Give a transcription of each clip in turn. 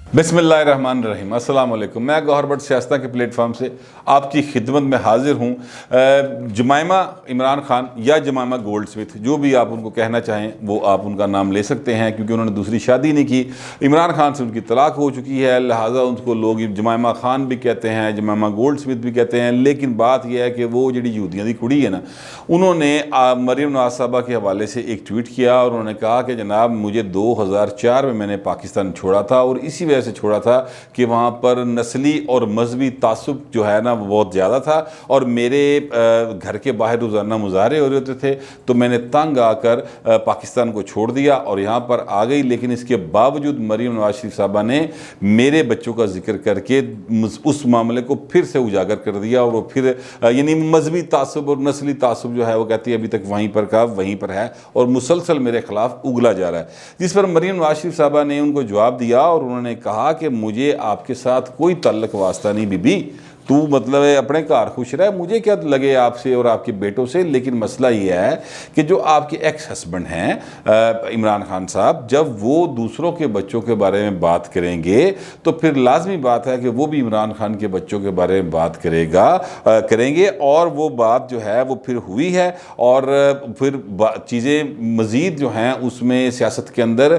बिस्मिल्लाहिर्रहमानिर्रहीम। अस्सलाम वालेकुम। मैं गौहर भट्ट सियासत के प्लेटफॉर्म से आपकी खिदमत में हाजिर हूँ। जमाइमा इमरान खान या जमाइमा गोल्डस्मिथ, जो भी आप उनको कहना चाहें वो आप उनका नाम ले सकते हैं, क्योंकि उन्होंने दूसरी शादी नहीं की। इमरान खान से उनकी तलाक हो चुकी है, लिहाजा उनको लोग जमाइमा खान भी कहते हैं, जमाइमा गोल्डस्मिथ भी कहते हैं। लेकिन बात यह है कि वो जी यहूदियों की कुड़ी है ना, उन्होंने मरीम नवाज साहबा के हवाले से एक ट्वीट किया और उन्होंने कहा कि जनाब मुझे 2004 में मैंने पाकिस्तान छोड़ा था और इसी वजह से छोड़ा था कि वहाँ पर नस्ली और मजहबी तासुब जो है ना वो बहुत ज़्यादा था और मेरे घर के बाहर रोज़ाना मुजाहरे हो रहे होते थे, तो मैंने तंग आकर पाकिस्तान को छोड़ दिया और यहाँ पर आ गई। लेकिन इसके बावजूद मरीम नवाज शरीफ साहबा ने मेरे बच्चों का जिक्र करके उस मामले को फिर से उजागर कर दिया और वो फिर यानी मजहबी तासुब और नस्ली तासुब जो है वो कहती है अभी तक वहीं पर का वहीं पर है और मुसलसल मेरे खिलाफ उगला जा रहा है। जिस पर मरीम नवाज शरीफ साहबा ने उनको जवाब दिया और उन्होंने कहा कि मुझे आपके साथ कोई ताल्लुक वास्ता नहीं बीबी, तू मतलब है अपने घर खुश रहे, मुझे क्या लगे आपसे और आपके बेटों से। लेकिन मसला ये है कि जो आपके एक्स हस्बैंड हैं इमरान खान साहब, जब वो दूसरों के बच्चों के बारे में बात करेंगे तो फिर लाजमी बात है कि वो भी इमरान खान के बच्चों के बारे में बात करेंगे और वो बात जो है वो फिर हुई है और फिर चीज़ें मज़ीद जो हैं उसमें सियासत के अंदर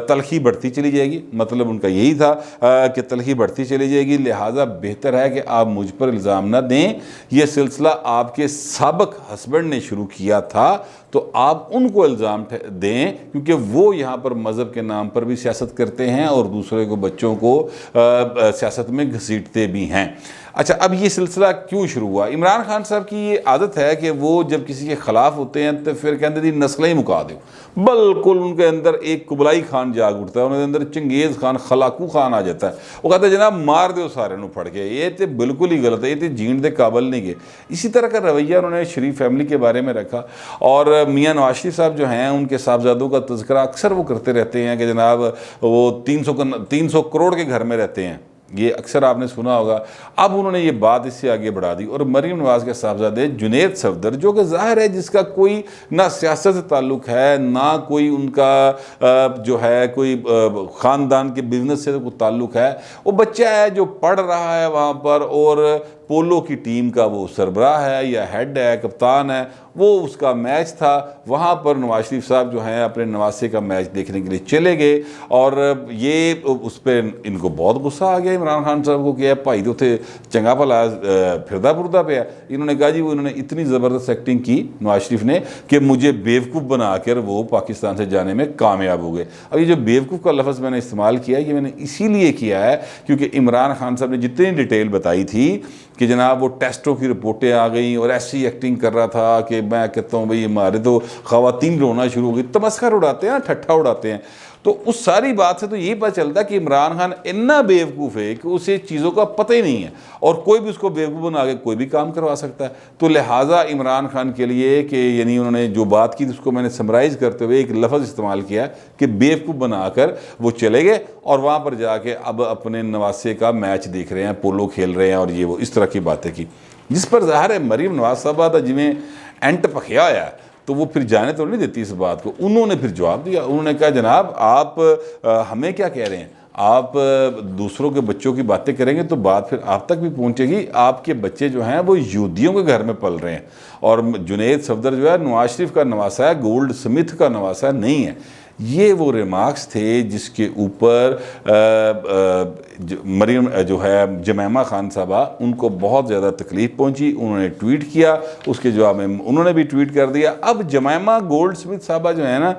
तलखी बढ़ती चली जाएगी। मतलब उनका यही था कि तलखी बढ़ती चली जाएगी, लिहाजा बेहतर है कि आप मुझ पर इल्ज़ाम ना दें। यह सिलसिला आपके साबिक हस्बैंड ने शुरू किया था तो आप उनको इल्ज़ाम दें, क्योंकि वो यहाँ पर मज़हब के नाम पर भी सियासत करते हैं और दूसरे को बच्चों को सियासत में घसीटते भी हैं। अच्छा, अब ये सिलसिला क्यों शुरू हुआ? इमरान खान साहब की ये आदत है कि वो जब किसी के ख़िलाफ़ होते हैं तो फिर कहते जी नस्ल ही मुका दो। बिल्कुल उनके अंदर एक कुबलाई खान जाग उठता है, उनके अंदर चंगेज़ खान खलाकू खान आ जाता है। वो कहते हैं जनाब मार दो सारे नू फड़ के, ये तो बिल्कुल ही गलत है, ये तो जीण के काबिल नहीं गए। इसी तरह का रवैया उन्होंने शरीफ फैमिली के बारे में रखा और मियाँ नवाज शरीफ साहब जो हैं उनके साहबजादों का तज़किरा अक्सर वो करते रहते हैं कि जनाब वो 300 करोड़ के घर में रहते हैं, ये अक्सर आपने सुना होगा। अब उन्होंने ये बात इससे आगे बढ़ा दी और मरीम नवाज के साहबजादे जुनैद सफदर, जो कि ज़ाहिर है जिसका कोई ना सियासत से ताल्लुक़ है ना कोई उनका जो है कोई ख़ानदान के बिजनेस से कोई ताल्लुक़ है, वो बच्चा है जो पढ़ रहा है वहाँ पर और पोलो की टीम का वो सरबराह है या हेड है, कप्तान है। वो उसका मैच था, वहाँ पर नवाज शरीफ साहब जो हैं अपने नवासे का मैच देखने के लिए चले गए और ये उस पर इनको बहुत गुस्सा आ गया इमरान खान साहब को कि भाई तो थे चंगा भला फिरदा फुरदा पे है। इन्होंने कहा जी वो इन्होंने इतनी ज़बरदस्त एक्टिंग की नवाज शरीफ ने कि मुझे बेवकूफ़ बनाकर वो पाकिस्तान से जाने में कामयाब हो गए। अब ये जो बेवकूफ़ का लफ्ज़ मैंने इस्तेमाल किया ये मैंने इसीलिए किया है क्योंकि इमरान खान साहब ने जितनी डिटेल बताई थी कि जनाब वो टेस्टों की रिपोर्टें आ गई और ऐसी एक्टिंग कर रहा था कि मैं कहता हूँ भाई हमारे तो ख़वातीन रोना शुरू हो गई, तमस्खर उड़ाते हैं, ठट्ठा उड़ाते हैं। तो उस सारी बात से तो यही पता चलता है कि इमरान खान इतना बेवकूफ़ है कि उसे चीज़ों का पता ही नहीं है और कोई भी उसको बेवकूफ़ बना के कोई भी काम करवा सकता है। तो लिहाजा इमरान खान के लिए कि यानी उन्होंने जो बात की उसको मैंने समराइज़ करते हुए एक लफ्ज़ इस्तेमाल किया कि बेवकूफ़ बनाकर वो चले गए और वहाँ पर जाके अब अपने नवासे का मैच देख रहे हैं, पोलो खेल रहे हैं और ये वो इस तरह की बातें की, जिस पर ज़ाहिर है मरीम नवाज साहबा था जिन्हें एंट पखिया आया तो वो फिर जाने तो नहीं देती इस बात को। उन्होंने फिर जवाब दिया, उन्होंने कहा जनाब आप हमें क्या कह रहे हैं, आप दूसरों के बच्चों की बातें करेंगे तो बात फिर आप तक भी पहुंचेगी। आपके बच्चे जो हैं वो यहूदियों के घर में पल रहे हैं और जुनैद सफदर जो है नवाज शरीफ का नवासा है, गोल्ड स्मिथ का नवासा नहीं है। ये वो रिमार्क्स थे जिसके ऊपर मरीम जो है जमाइमा खान साहबा उनको बहुत ज़्यादा तकलीफ़ पहुंची। उन्होंने ट्वीट किया, उसके जवाब में उन्होंने भी ट्वीट कर दिया। अब जमाइमा गोल्ड स्मिथ साहबा जो है ना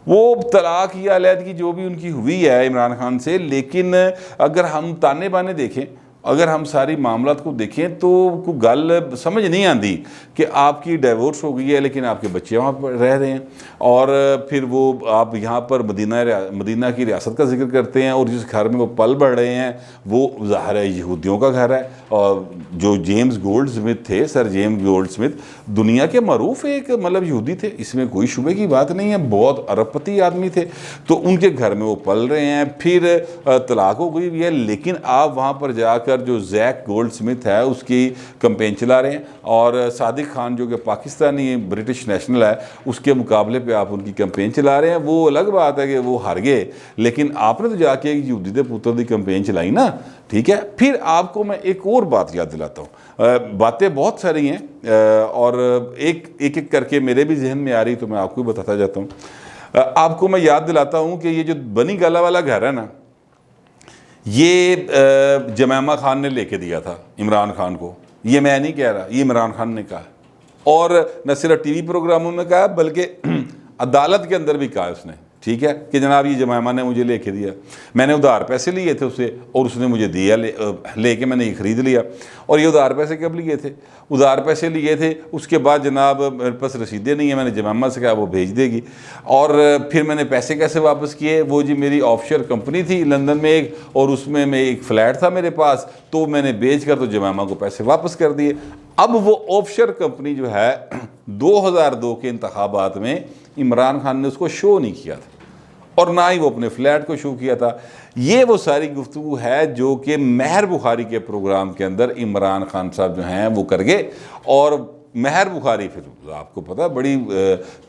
वो तलाक या अलहदगी जो भी उनकी हुई है इमरान खान से, लेकिन अगर हम ताने बाने देखें, अगर हम सारी मामलात को देखें तो कोई गल समझ नहीं आती कि आपकी डाइवोर्स हो गई है लेकिन आपके बच्चे वहाँ पर रह रहे हैं और फिर वो आप यहाँ पर मदीना की रियासत का जिक्र करते हैं और जिस घर में वो पल बढ़ रहे हैं वो ज़ाहिर है यहूदियों का घर है। और जो जेम्स गोल्ड स्मिथ थे, सर जेम्स गोल्ड स्मिथ दुनिया के मरूफ एक मतलब यहूदी थे, इसमें कोई शुबे की बात नहीं है, बहुत अरबपति आदमी थे। तो उनके घर में वो पल रहे हैं, फिर तलाक हो गई है लेकिन आप वहाँ पर जाकर आकर जो जैक गोल्डस्मिथ है उसकी कैंपेन चला रहे हैं, और सादिक खान जो कि पाकिस्तानी ब्रिटिश नेशनल है उसके मुकाबले पे आप उनकी कैंपेन चला रहे हैं। वो अलग बात है कि वो हार गए, लेकिन आपने तो जाके एक यहूदी दे पुत्र की कैंपेन चलाई ना, ठीक है। फिर आपको मैं एक और बात याद दिलाता हूँ, बातें बहुत सारी हैं और एक एक करके मेरे भी जहन में आ रही, तो मैं आपको भी बताता जाता हूँ। आपको मैं याद दिलाता हूँ कि ये जो बनी गाला वाला घर है ना, ये जमैमा खान ने लेके दिया था इमरान खान को। ये मैं नहीं कह रहा, ये इमरान खान ने कहा, और न सिर्फ टीवी प्रोग्रामों में कहा बल्कि अदालत के अंदर भी कहा उसने, ठीक है, कि जनाब ये जमैमा ने मुझे लेके दिया, मैंने उधार पैसे लिए थे उससे और उसने मुझे दिया, लेके मैंने ये ख़रीद लिया। और ये उधार पैसे कब लिए थे? उधार पैसे लिए थे, उसके बाद जनाब मेरे पास रसीदें नहीं है, मैंने जमैमा से कहा वो भेज देगी, और फिर मैंने पैसे कैसे वापस किए? वो जी मेरी ऑफशोर कंपनी थी लंदन में एक, और उसमें मैं एक फ़्लैट था मेरे पास, तो मैंने बेच कर तो जमैमा को पैसे वापस कर दिए। अब वो ऑफशोर कंपनी जो है 2002 के इंतखाबात में इमरान खान ने उसको शो नहीं किया था, और ना ही वो अपने फ्लैट को शो किया था। ये वो सारी गुफ्तगू है जो कि महर बुखारी के प्रोग्राम के अंदर इमरान खान साहब जो हैं वो कर गए। और महर बुखारी, फिर आपको पता है बड़ी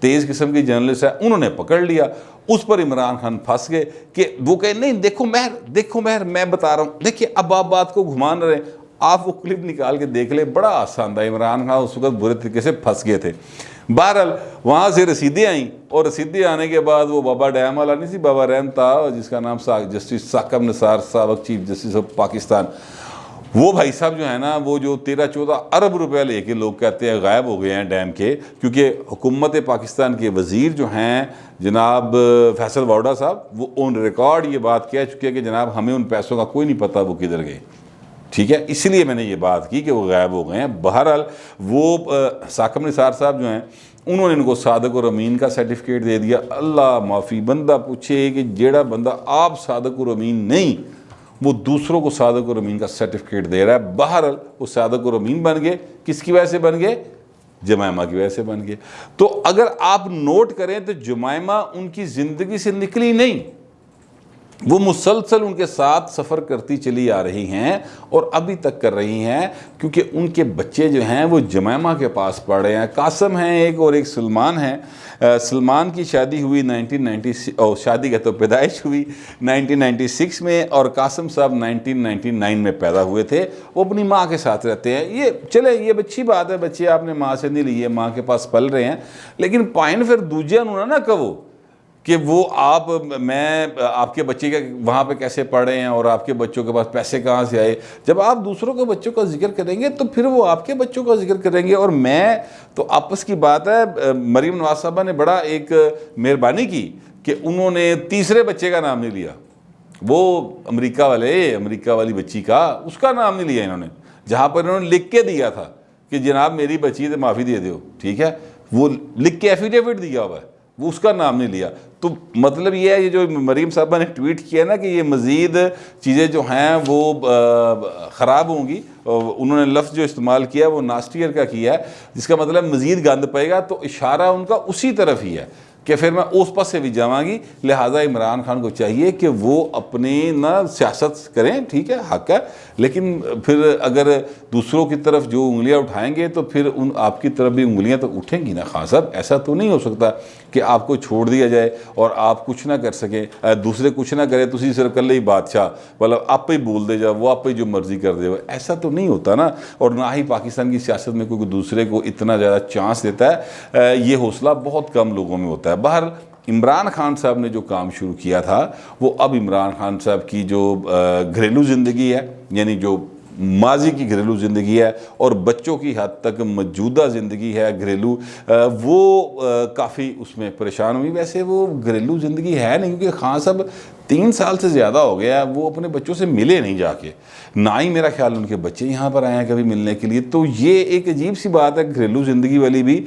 तेज़ किस्म की जर्नलिस्ट है, उन्होंने पकड़ लिया, उस पर इमरान खान फंस गए कि वो कहे नहीं देखो महर मैं बता रहा हूँ, देखिए अब आप बात को घुमा न रहे, आप वो क्लिप निकाल के देख ले, बड़ा आसान था। इमरान खान उस वक्त बुरे तरीके से फंस गए थे। बहरहाल वहाँ से रसीदें आईं, और रसीदें आने के बाद वो बाबा डैम वाला नहीं सी, बाबा रहम था जिसका नाम जस्टिस साकब निसार साबक चीफ जस्टिस ऑफ पाकिस्तान, वो भाई साहब जो है ना, वो जो 13-14 अरब रुपए लेके लोग कहते हैं गायब हो गए हैं डैम के, क्योंकि हुकूमत पाकिस्तान के वज़ीर जो हैं जनाब फैसल वाउडा साहब, वो ऑन रिकॉर्ड ये बात कह चुके हैं कि जनाब हमें उन पैसों का कोई नहीं पता वो किधर गए, ठीक है। इसलिए मैंने ये बात की कि वो गायब हो गए हैं। बहरहाल वो साकब निसार साहब जो हैं, उन्होंने इनको सादक और अमीन का सर्टिफिकेट दे दिया। अल्लाह माफ़ी, बंदा पूछे कि जेड़ा बंदा आप सादक और अमीन नहीं, वो दूसरों को सादक और अमीन का सर्टिफिकेट दे रहा है। बहरहाल वो सादक और अमीन बन गए, किसकी वजह से बन गए? जमैमा की वजह से बन गए। तो अगर आप नोट करें तो जमैमा उनकी ज़िंदगी से निकली नहीं, वो मुसलसल उनके साथ सफ़र करती चली आ रही हैं और अभी तक कर रही हैं, क्योंकि उनके बच्चे जो हैं वो जमैमा के पास पढ़ रहे हैं। कासम हैं एक, और एक सलमान हैं। सलमान की शादी हुई 1996, शादी का तो पैदाइश हुई 1996 में, और कासम साहब 1999 में पैदा हुए थे। वो अपनी माँ के साथ रहते हैं। ये चले, ये अच्छी बात है, बच्चे आपने माँ से नहीं लिए, माँ के पास पल रहे हैं, लेकिन पाइन फिर दूजे उन्होंने ना कहो कि वो मैं आपके बच्चे के वहाँ पे कैसे पढ़ रहे हैं और आपके बच्चों के पास पैसे कहाँ से आए। जब आप दूसरों के बच्चों का जिक्र करेंगे तो फिर वो आपके बच्चों का जिक्र करेंगे। और मैं तो आपस की बात है, मरीम नवाज साहबा ने बड़ा एक मेहरबानी की कि उन्होंने तीसरे बच्चे का नाम नहीं लिया, वो अमेरिका वाली बच्ची का, उसका नाम नहीं लिया इन्होंने, जहाँ पर इन्होंने लिख के दिया था कि जनाब मेरी बच्ची तो माफ़ी दे दो, ठीक है, वो लिख के एफिडेविट दिया हुआ है, वो उसका नाम नहीं लिया। तो मतलब ये है, ये जो मरीम साहबा ने ट्वीट किया ना कि ये मज़ीद चीज़ें जो हैं वो ख़राब होंगी, उन्होंने लफ्ज़ जो इस्तेमाल किया वो नास्टियर का किया है, जिसका मतलब मज़ीद गंद पाएगा, तो इशारा उनका उसी तरफ ही है कि फिर मैं उस पर से भी जावांगी। लिहाजा इमरान खान को चाहिए कि वो अपनी ना सियासत करें, ठीक है, हक है, लेकिन फिर अगर दूसरों की तरफ जो उंगलियां उठाएंगे तो फिर आपकी तरफ भी उंगलियां तो उठेंगी ना। खान साहब, ऐसा तो नहीं हो सकता कि आपको छोड़ दिया जाए और आप कुछ ना कर सकें, दूसरे कुछ ना करें, तुसी सिर्फ कल ही बादशाह, मतलब आप ही बोल दे जाओ, वो आप ही जो मर्जी कर दे, ऐसा तो नहीं होता ना। और ना ही पाकिस्तान की सियासत में कोई दूसरे को इतना ज़्यादा चांस देता है, ये हौसला बहुत कम लोगों में होता है। बाहर इमरान खान साहब ने जो काम शुरू किया था, वो अब इमरान खान साहब की जो घरेलू ज़िंदगी है, यानी जो माजी की घरेलू ज़िंदगी है और बच्चों की हद तक मौजूदा ज़िंदगी है घरेलू, वो काफ़ी उसमें परेशान हुई। वैसे वो घरेलू ज़िंदगी है नहीं, क्योंकि खान साहब 3 साल से ज़्यादा हो गया है वो अपने बच्चों से मिले नहीं जाके, ना ही मेरा ख्याल उनके बच्चे यहाँ पर आए हैं कभी मिलने के लिए। तो ये एक अजीब सी बात है घरेलू ज़िंदगी वाली भी।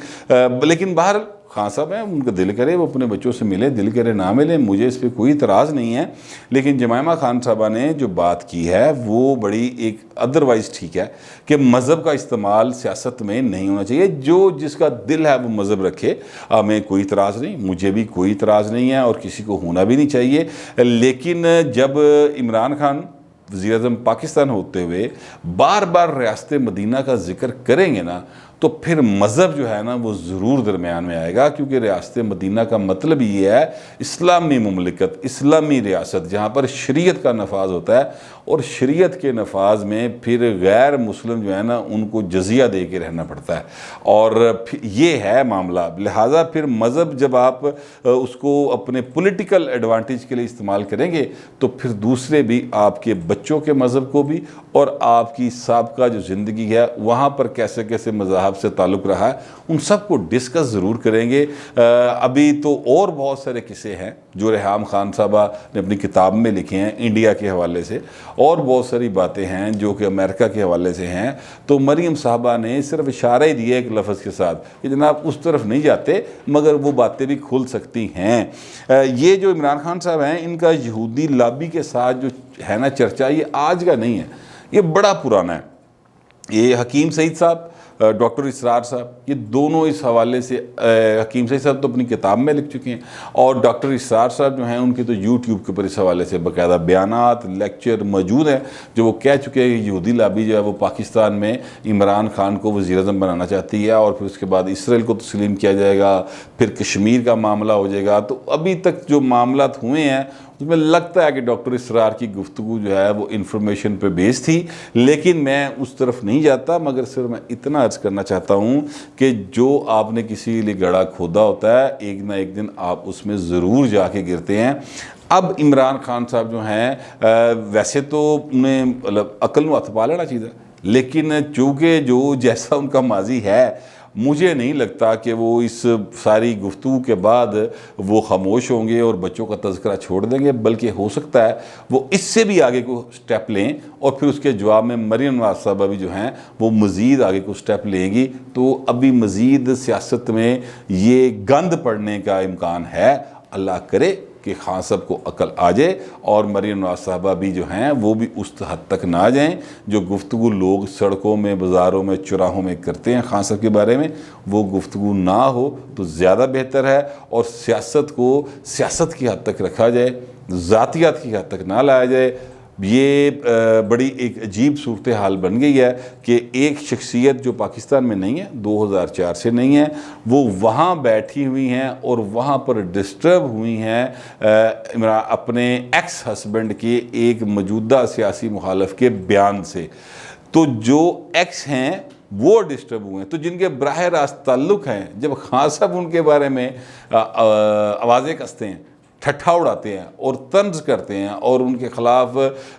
लेकिन बाहर खान साहब हैं, उनका दिल करे वो अपने बच्चों से मिले, दिल करे ना मिले, मुझे इस पर कोई इतराज़ नहीं है। लेकिन जमायमा खान साहबा ने जो बात की है वो बड़ी एक अदरवाइज़ ठीक है कि मज़हब का इस्तेमाल सियासत में नहीं होना चाहिए। जो जिसका दिल है वो मज़हब रखे, हमें कोई इतराज़ नहीं, मुझे भी कोई इतराज़ नहीं है और किसी को होना भी नहीं चाहिए। लेकिन जब इमरान खान वज़ीर-ए-आज़म पाकिस्तान होते हुए बार बार रियासत मदीना का जिक्र करेंगे ना, तो फिर मज़हब जो है ना वो ज़रूर दरमियान में आएगा, क्योंकि रियासत मदीना का मतलब ये है इस्लामी मुमलिकत, इस्लामी रियासत जहाँ पर शरीयत का नफाज होता है, और शरीयत के नफाज में फिर गैर मुस्लिम जो है ना उनको जजिया दे के रहना पड़ता है, और फिर ये है मामला। लिहाजा फिर मज़हब जब आप उसको अपने पॉलिटिकल एडवांटेज के लिए इस्तेमाल करेंगे, तो फिर दूसरे भी आपके बच्चों के मज़हब को भी और आपकी साबका जो ज़िंदगी है वहाँ पर कैसे कैसे मज़हब से ताल्लुक़ रहा है उन सब को डिस्कस ज़रूर करेंगे। अभी तो और बहुत सारे किस्से हैं जो रेहाम खान साहबा ने अपनी किताब में लिखे हैं इंडिया के हवाले से, और बहुत सारी बातें हैं जो कि अमेरिका के हवाले से हैं। तो मरीम साहबा ने सिर्फ इशारा ही दिया एक लफ्ज़ के साथ कि जनाब उस तरफ नहीं जाते, मगर वो बातें भी खुल सकती हैं। ये जो इमरान खान साहब हैं, इनका यहूदी लॉबी के साथ जो है ना चर्चा, ये आज का नहीं है, ये बड़ा पुराना है। ये हकीम सईद साहब, डॉक्टर इसरार साहब, ये दोनों इस हवाले से, हकीम सईद साहब तो अपनी किताब में लिख चुके हैं, और डॉक्टर इसरार साहब जो हैं उनके तो यूट्यूब के ऊपर इस हवाले से बाकायदा बयानात लेक्चर मौजूद हैं, जो वो कह चुके हैं कि यहूदी लॉबी जो है वो पाकिस्तान में इमरान खान को वज़ीर-ए-आज़म बनाना चाहती है, और फिर उसके बाद इसराइल को तस्लीम किया जाएगा, फिर कश्मीर का मामला हो जाएगा। तो अभी तक जो मामला हुए हैं उसमें लगता है कि डॉक्टर इसरार की गुफ्तगू जो है वो इन्फॉर्मेशन पे बेस थी, लेकिन मैं उस तरफ नहीं जाता। मगर सिर्फ मैं इतना अर्ज़ करना चाहता हूँ कि जो आपने किसी लिए गड्ढा खोदा होता है, एक ना एक दिन आप उसमें ज़रूर जाके गिरते हैं। अब इमरान खान साहब जो हैं, वैसे तो उन्हें मतलब अकल में हथ पा लेना चाहिए, लेकिन चूँकि जो जैसा उनका माजी है, मुझे नहीं लगता कि वो इस सारी गुफ्तगू के बाद वो खामोश होंगे और बच्चों का तज़किरा छोड़ देंगे, बल्कि हो सकता है वो इससे भी आगे को स्टेप लें, और फिर उसके जवाब में मरीम नवाज़ साहबा भी जो हैं वो मज़ीद आगे को स्टेप लेंगी। तो अभी मज़ीद सियासत में ये गंद पड़ने का इम्कान है। अल्लाह करे कि खान साहब को अकल आ जाए और मरीम नवाज़ साहबा भी जो हैं वो भी उस हद तक ना जाएं जो गुफ्तगू लोग सड़कों में, बाज़ारों में, चौराहों में करते हैं खान साहब के बारे में, वो गुफ्तगू ना हो तो ज़्यादा बेहतर है। और सियासत को सियासत की हद तक रखा जाए, ज़ातियात की हद तक ना लाया जाए। ये बड़ी एक अजीब सूरत हाल बन गई है कि एक शख्सियत जो पाकिस्तान में नहीं है, 2004 से नहीं है, वो वहाँ बैठी हुई हैं और वहाँ पर डिस्टर्ब हुई हैं अपने एक्स हस्बैंड के एक मौजूदा सियासी मुखालफ के बयान से। तो जो एक्स हैं वो डिस्टर्ब हुए हैं, तो जिनके बराह रास्त ताल्लुक़ हैं, जब खान साहब उनके बारे में आवाज़ें कसते हैं, ठट्ठा उड़ाते हैं और तंज करते हैं और उनके ख़िलाफ़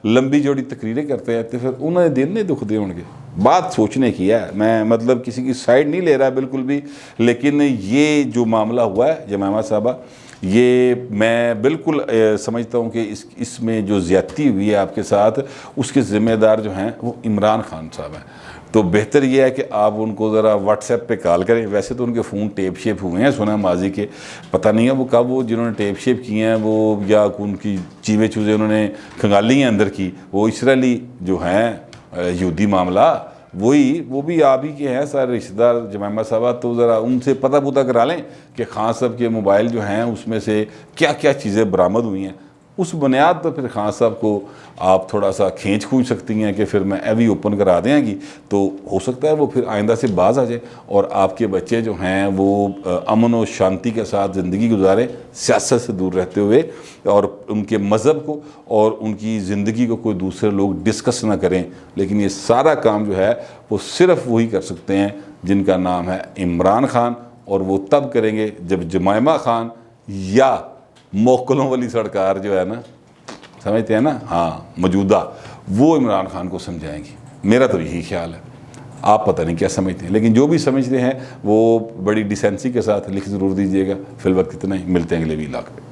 लंबी जोड़ी तकरीरें करते हैं, तो फिर उन्हें दिल नहीं दुख दे उनके। बात सोचने की है, मैं मतलब किसी की साइड नहीं ले रहा बिल्कुल भी, लेकिन ये जो मामला हुआ है जमामा साहबा, ये मैं बिल्कुल समझता हूँ कि इसमें जो ज़्यादती हुई है आपके साथ, उसके ज़िम्मेदार जो हैं वो इमरान खान साहब हैं। तो बेहतर ये है कि आप उनको ज़रा व्हाट्सएप पे कॉल करें। वैसे तो उनके फ़ोन टेप शेप हुए हैं, सुना माजी के, पता नहीं है वो कब वो जिन्होंने टेप शेप किए हैं वो, या उनकी चीज़ें चूज़ें उन्होंने खंगाली हैं अंदर की, वो इसराइली जो हैं यहूदी मामला, वो भी आप ही के हैं सारे रिश्तेदार जमामा साहबा। तो ज़रा उनसे पता करा लें कि खान साहब के मोबाइल जो हैं उसमें से क्या क्या चीज़ें बरामद हुई हैं। उस बुनियाद पर फिर खान साहब को आप थोड़ा सा खींच सकती हैं कि फिर मैं एवी ओपन करा देंगी, तो हो सकता है वो फिर आइंदा से बाज आ जाए और आपके बच्चे जो हैं वो अमन और शांति के साथ ज़िंदगी गुजारें, सियासत से दूर रहते हुए, और उनके मज़हब को और उनकी ज़िंदगी को कोई दूसरे लोग डिस्कस ना करें। लेकिन ये सारा काम जो है वो सिर्फ़ वही कर सकते हैं जिनका नाम है इमरान खान, और वो तब करेंगे जब जमाइमा खान या मोकलों वाली सरकार जो है ना, समझते हैं ना, हाँ मौजूदा, वो इमरान खान को समझाएंगी। मेरा तो यही ख्याल है, आप पता नहीं क्या समझते हैं, लेकिन जो भी समझते हैं वो बड़ी डिसेंसी के साथ लिख ज़रूर दीजिएगा। फिल वक्त इतना ही, मिलते हैं अगले वीलॉग में।